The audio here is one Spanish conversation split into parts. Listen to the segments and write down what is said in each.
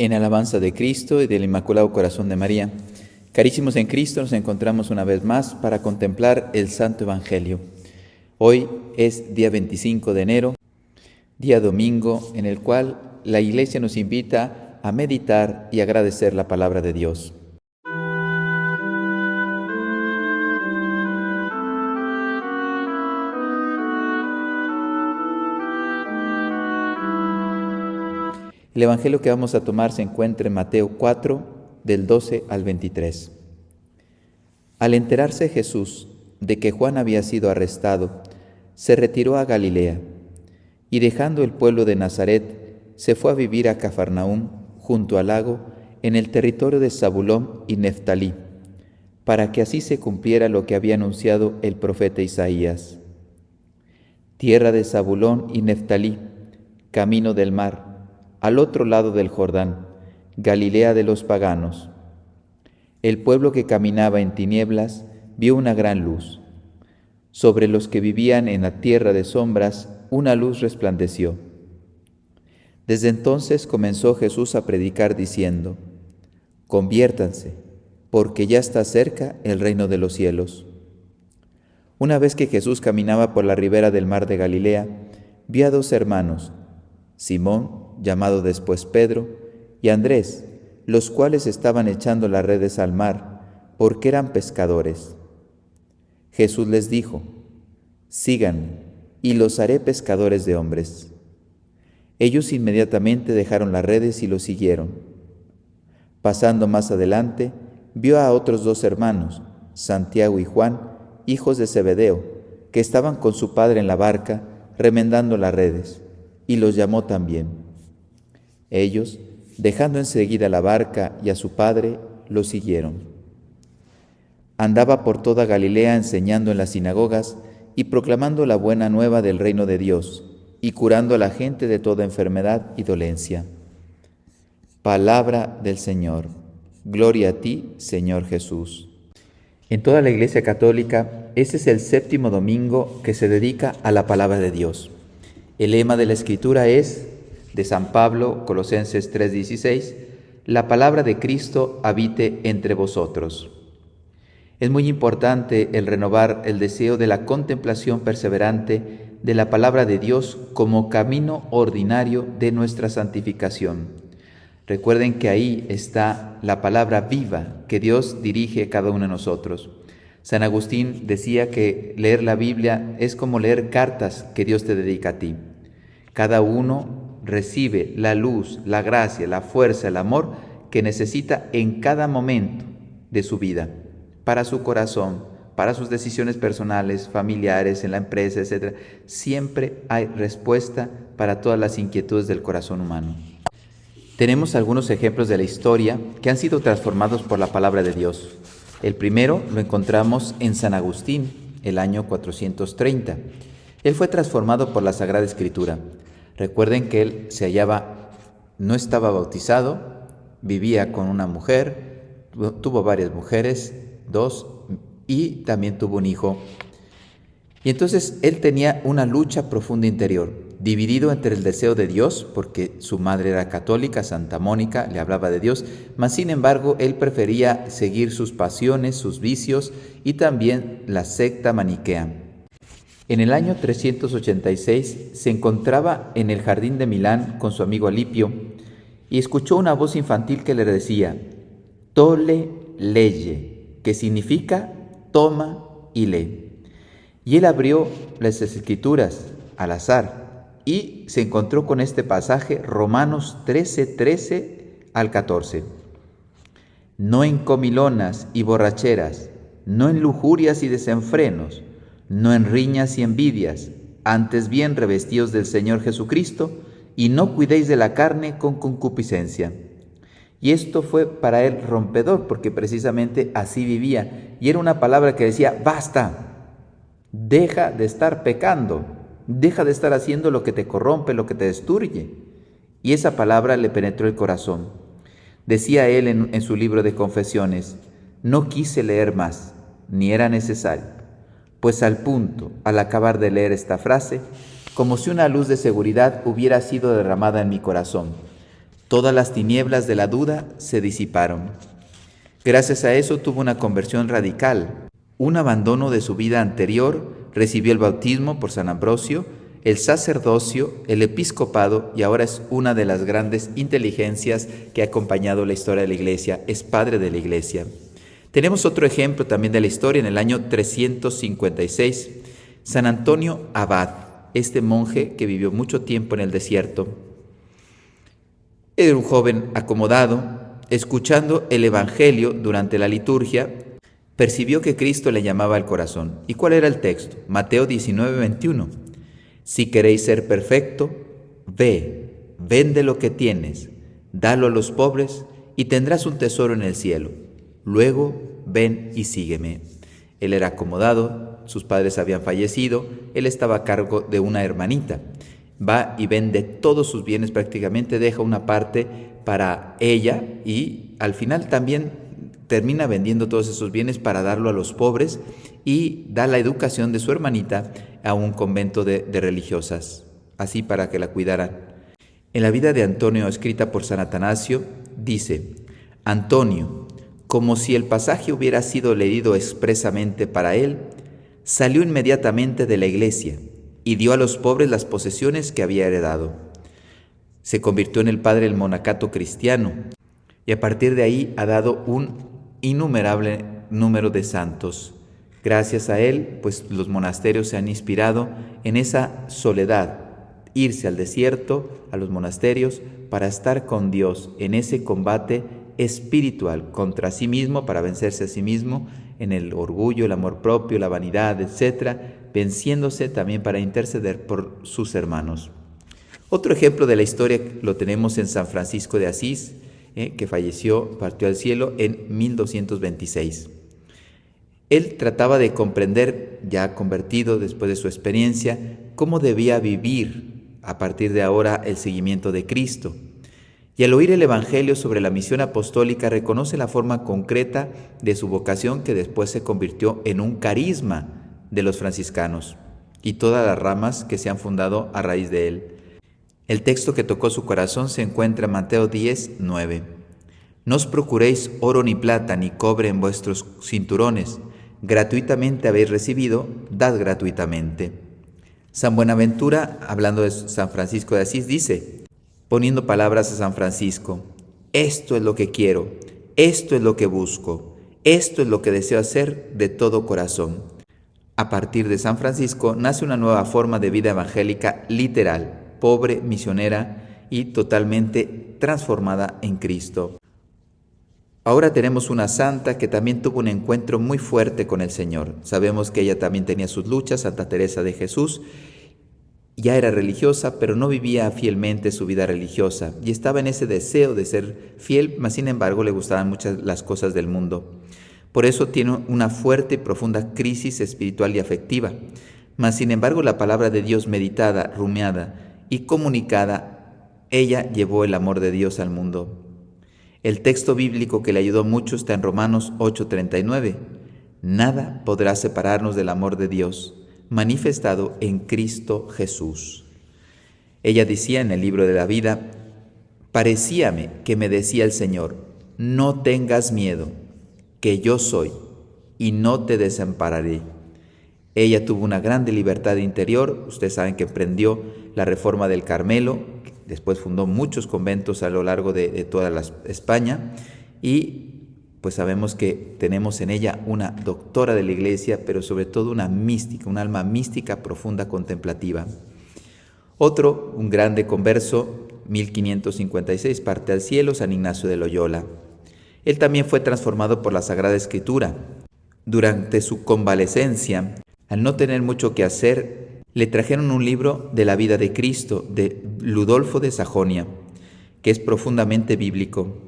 En alabanza de Cristo y del Inmaculado Corazón de María. Carísimos en Cristo, nos encontramos una vez más para contemplar el Santo Evangelio. Hoy es día 25 de enero, día domingo, en el cual la Iglesia nos invita a meditar y agradecer la palabra de Dios. El Evangelio que vamos a tomar se encuentra en Mateo 4, del 12 al 23. Al enterarse Jesús de que Juan había sido arrestado, se retiró a Galilea, y dejando el pueblo de Nazaret, se fue a vivir a Cafarnaúm, junto al lago, en el territorio de Zabulón y Neftalí, para que así se cumpliera lo que había anunciado el profeta Isaías. Tierra de Zabulón y Neftalí, camino del mar, al otro lado del Jordán, Galilea de los paganos. El pueblo que caminaba en tinieblas vio una gran luz. Sobre los que vivían en la tierra de sombras, una luz resplandeció. Desde entonces comenzó Jesús a predicar diciendo: «Conviértanse, porque ya está cerca el reino de los cielos». Una vez que Jesús caminaba por la ribera del mar de Galilea, vio a dos hermanos, Simón, llamado después Pedro, y Andrés, los cuales estaban echando las redes al mar, porque eran pescadores. Jesús les dijo: «Síganme, y los haré pescadores de hombres». Ellos inmediatamente dejaron las redes y lo siguieron. Pasando más adelante, vio a otros dos hermanos, Santiago y Juan, hijos de Zebedeo, que estaban con su padre en la barca, remendando las redes, y los llamó también. Ellos, dejando enseguida la barca y a su padre, lo siguieron. Andaba por toda Galilea enseñando en las sinagogas y proclamando la buena nueva del reino de Dios, y curando a la gente de toda enfermedad y dolencia. Palabra del Señor. Gloria a ti, Señor Jesús. En toda la Iglesia Católica, este es el séptimo domingo que se dedica a la palabra de Dios. El lema de la Escritura es, de San Pablo, Colosenses 3:16, la palabra de Cristo habite entre vosotros. Es muy importante el renovar el deseo de la contemplación perseverante de la palabra de Dios como camino ordinario de nuestra santificación. Recuerden que ahí está la palabra viva que Dios dirige a cada uno de nosotros. San Agustín decía que leer la Biblia es como leer cartas que Dios te dedica a ti. Cada uno recibe la luz, la gracia, la fuerza, el amor que necesita en cada momento de su vida, para su corazón, para sus decisiones personales, familiares, en la empresa, etc. Siempre hay respuesta para todas las inquietudes del corazón humano. Tenemos algunos ejemplos de la historia que han sido transformados por la palabra de Dios. El primero lo encontramos en San Agustín, el año 430. Él fue transformado por la Sagrada Escritura. Recuerden que él no estaba bautizado, vivía con una mujer, tuvo varias mujeres, dos, y también tuvo un hijo. Y entonces él tenía una lucha profunda interior, dividido entre el deseo de Dios, porque su madre era católica, Santa Mónica, le hablaba de Dios, mas sin embargo él prefería seguir sus pasiones, sus vicios y también la secta maniquea. En el año 386 se encontraba en el jardín de Milán con su amigo Alipio y escuchó una voz infantil que le decía: «Tole leye», que significa toma y lee. Y él abrió las Escrituras al azar y se encontró con este pasaje, Romanos 13 al 14. «No en comilonas y borracheras, no en lujurias y desenfrenos, no en riñas y envidias, antes bien revestidos del Señor Jesucristo, y no cuidéis de la carne con concupiscencia». Y esto fue para él rompedor, porque precisamente así vivía. Y era una palabra que decía: basta, deja de estar pecando, deja de estar haciendo lo que te corrompe, lo que te destruye. Y esa palabra le penetró el corazón. Decía él en su libro de confesiones: «No quise leer más, ni era necesario, pues al punto, al acabar de leer esta frase, como si una luz de seguridad hubiera sido derramada en mi corazón. Todas las tinieblas de la duda se disiparon. Gracias a eso tuvo una conversión radical, un abandono de su vida anterior, recibió el bautismo por San Ambrosio, el sacerdocio, el episcopado y ahora es una de las grandes inteligencias que ha acompañado la historia de la Iglesia, es padre de la Iglesia. Tenemos otro ejemplo también de la historia en el año 356, San Antonio Abad, este monje que vivió mucho tiempo en el desierto. Era un joven acomodado, escuchando el Evangelio durante la liturgia, percibió que Cristo le llamaba al corazón. ¿Y cuál era el texto? Mateo 19:21. Si queréis ser perfecto, vende lo que tienes, dalo a los pobres y tendrás un tesoro en el cielo. Luego ven y sígueme. Él era acomodado, sus padres habían fallecido, él estaba a cargo de una hermanita. Va y vende todos sus bienes prácticamente, deja una parte para ella y al final también termina vendiendo todos esos bienes para darlo a los pobres y da la educación de su hermanita a un convento de religiosas, así para que la cuidaran. En la vida de Antonio, escrita por San Atanasio, dice: Antonio, como si el pasaje hubiera sido leído expresamente para él, salió inmediatamente de la iglesia y dio a los pobres las posesiones que había heredado. Se convirtió en el padre del monacato cristiano y a partir de ahí ha dado un innumerable número de santos. Gracias a él, pues los monasterios se han inspirado en esa soledad, irse al desierto, a los monasterios, para estar con Dios en ese combate espiritual contra sí mismo, para vencerse a sí mismo en el orgullo, el amor propio, la vanidad, etcétera, venciéndose también para interceder por sus hermanos. Otro ejemplo de la historia lo tenemos en San Francisco de Asís, que partió al cielo en 1226. Él trataba de comprender, ya convertido después de su experiencia, cómo debía vivir a partir de ahora el seguimiento de Cristo. Y al oír el Evangelio sobre la misión apostólica, reconoce la forma concreta de su vocación que después se convirtió en un carisma de los franciscanos y todas las ramas que se han fundado a raíz de él. El texto que tocó su corazón se encuentra en Mateo 10:9. No os procuréis oro ni plata ni cobre en vuestros cinturones, gratuitamente habéis recibido, dad gratuitamente. San Buenaventura, hablando de San Francisco de Asís, dice, poniendo palabras a San Francisco: esto es lo que quiero, esto es lo que busco, esto es lo que deseo hacer de todo corazón. A partir de San Francisco nace una nueva forma de vida evangélica literal, pobre, misionera y totalmente transformada en Cristo. Ahora tenemos una santa que también tuvo un encuentro muy fuerte con el Señor. Sabemos que ella también tenía sus luchas, Santa Teresa de Jesús. Ya era religiosa, pero no vivía fielmente su vida religiosa y estaba en ese deseo de ser fiel, mas sin embargo le gustaban muchas las cosas del mundo. Por eso tiene una fuerte y profunda crisis espiritual y afectiva. Mas sin embargo la palabra de Dios meditada, rumiada y comunicada, ella llevó el amor de Dios al mundo. El texto bíblico que le ayudó mucho está en Romanos 8:39. Nada podrá separarnos del amor de Dios, manifestado en Cristo Jesús. Ella decía en el libro de la vida: parecíame que me decía el Señor, no tengas miedo, que yo soy, y no te desampararé. Ella tuvo una grande libertad interior. Ustedes saben que emprendió la reforma del Carmelo, después fundó muchos conventos a lo largo de toda España y pues sabemos que tenemos en ella una doctora de la Iglesia, pero sobre todo una mística, un alma mística profunda, contemplativa. Otro, un grande converso, 1556, parte al cielo, San Ignacio de Loyola. Él también fue transformado por la Sagrada Escritura. Durante su convalecencia, al no tener mucho que hacer, le trajeron un libro de la vida de Cristo, de Ludolfo de Sajonia, que es profundamente bíblico.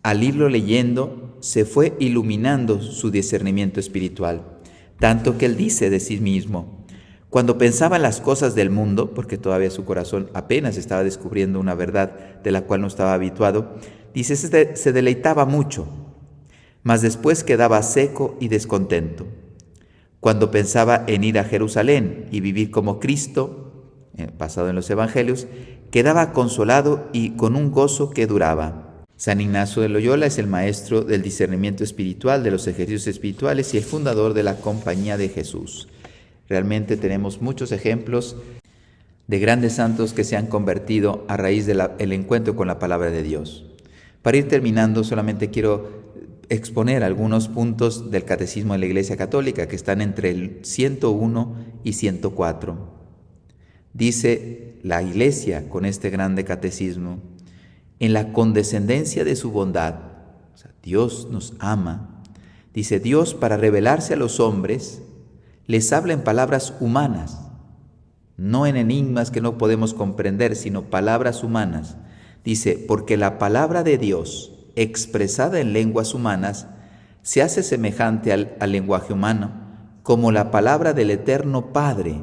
Al irlo leyendo, se fue iluminando su discernimiento espiritual, tanto que él dice de sí mismo: cuando pensaba en las cosas del mundo, porque todavía su corazón apenas estaba descubriendo una verdad de la cual no estaba habituado, dice, se deleitaba mucho, mas después quedaba seco y descontento. Cuando pensaba en ir a Jerusalén y vivir como Cristo, basado en los evangelios, quedaba consolado y con un gozo que duraba. San Ignacio de Loyola es el maestro del discernimiento espiritual, de los ejercicios espirituales y el fundador de la Compañía de Jesús. Realmente tenemos muchos ejemplos de grandes santos que se han convertido a raíz del encuentro con la palabra de Dios. Para ir terminando, solamente quiero exponer algunos puntos del Catecismo de la Iglesia Católica que están entre el 101 y 104. Dice la Iglesia con este grande catecismo: en la condescendencia de su bondad, o sea, Dios nos ama. Dice, Dios, para revelarse a los hombres, les habla en palabras humanas, no en enigmas que no podemos comprender, sino palabras humanas. Dice, porque la palabra de Dios, expresada en lenguas humanas, se hace semejante al lenguaje humano, como la palabra del Eterno Padre,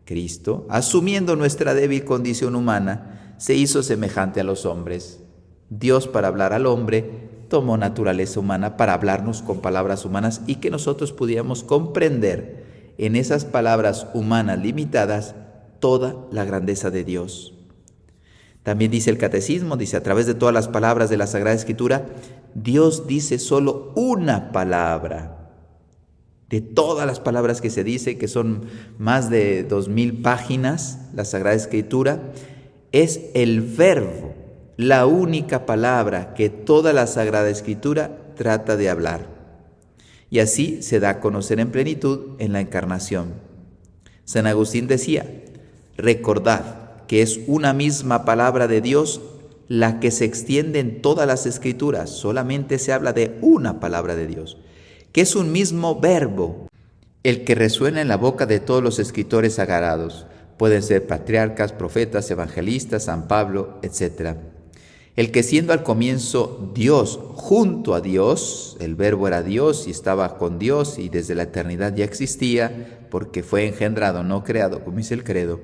Cristo, asumiendo nuestra débil condición humana, se hizo semejante a los hombres. Dios, para hablar al hombre, tomó naturaleza humana para hablarnos con palabras humanas y que nosotros pudiéramos comprender en esas palabras humanas limitadas toda la grandeza de Dios. También dice el Catecismo, dice, a través de todas las palabras de la Sagrada Escritura, Dios dice solo una palabra. De todas las palabras que se dice, que son más de 2000 páginas, la Sagrada Escritura, es el verbo, la única palabra que toda la Sagrada Escritura trata de hablar. Y así se da a conocer en plenitud en la Encarnación. San Agustín decía, recordad que es una misma palabra de Dios la que se extiende en todas las Escrituras, solamente se habla de una palabra de Dios, que es un mismo verbo, el que resuena en la boca de todos los escritores sagrados. Pueden ser patriarcas, profetas, evangelistas, San Pablo, etc. El que siendo al comienzo Dios junto a Dios, el verbo era Dios y estaba con Dios y desde la eternidad ya existía, porque fue engendrado, no creado, como dice el credo,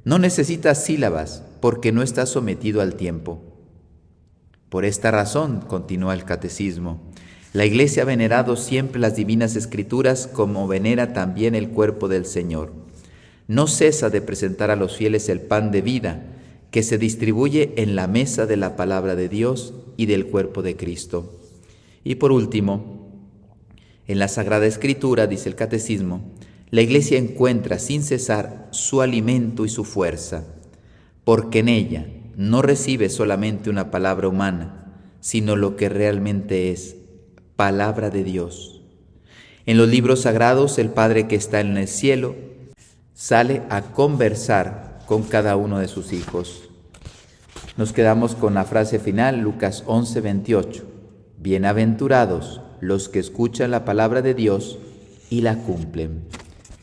no necesita sílabas porque no está sometido al tiempo. Por esta razón, continúa el Catecismo, la Iglesia ha venerado siempre las divinas Escrituras como venera también el cuerpo del Señor. No cesa de presentar a los fieles el pan de vida que se distribuye en la mesa de la palabra de Dios y del cuerpo de Cristo. Y por último, en la Sagrada Escritura, dice el Catecismo, la Iglesia encuentra sin cesar su alimento y su fuerza, porque en ella no recibe solamente una palabra humana, sino lo que realmente es palabra de Dios. En los libros sagrados, el Padre que está en el cielo sale a conversar con cada uno de sus hijos. Nos quedamos con la frase final, Lucas 11:28. Bienaventurados los que escuchan la palabra de Dios y la cumplen.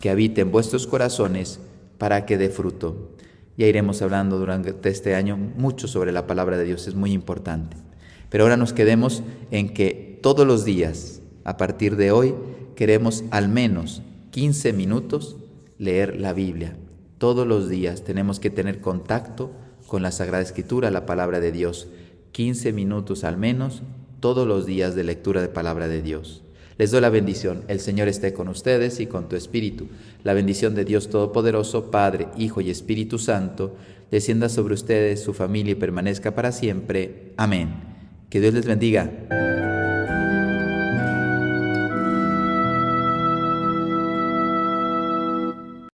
Que habite en vuestros corazones para que dé fruto. Ya iremos hablando durante este año mucho sobre la palabra de Dios, es muy importante. Pero ahora nos quedemos en que todos los días, a partir de hoy, queremos al menos 15 minutos leer la Biblia. Todos los días tenemos que tener contacto con la Sagrada Escritura, la palabra de Dios. 15 minutos al menos, todos los días de lectura de palabra de Dios. Les doy la bendición. El Señor esté con ustedes y con tu espíritu. La bendición de Dios Todopoderoso, Padre, Hijo y Espíritu Santo, descienda sobre ustedes, su familia y permanezca para siempre. Amén. Que Dios les bendiga.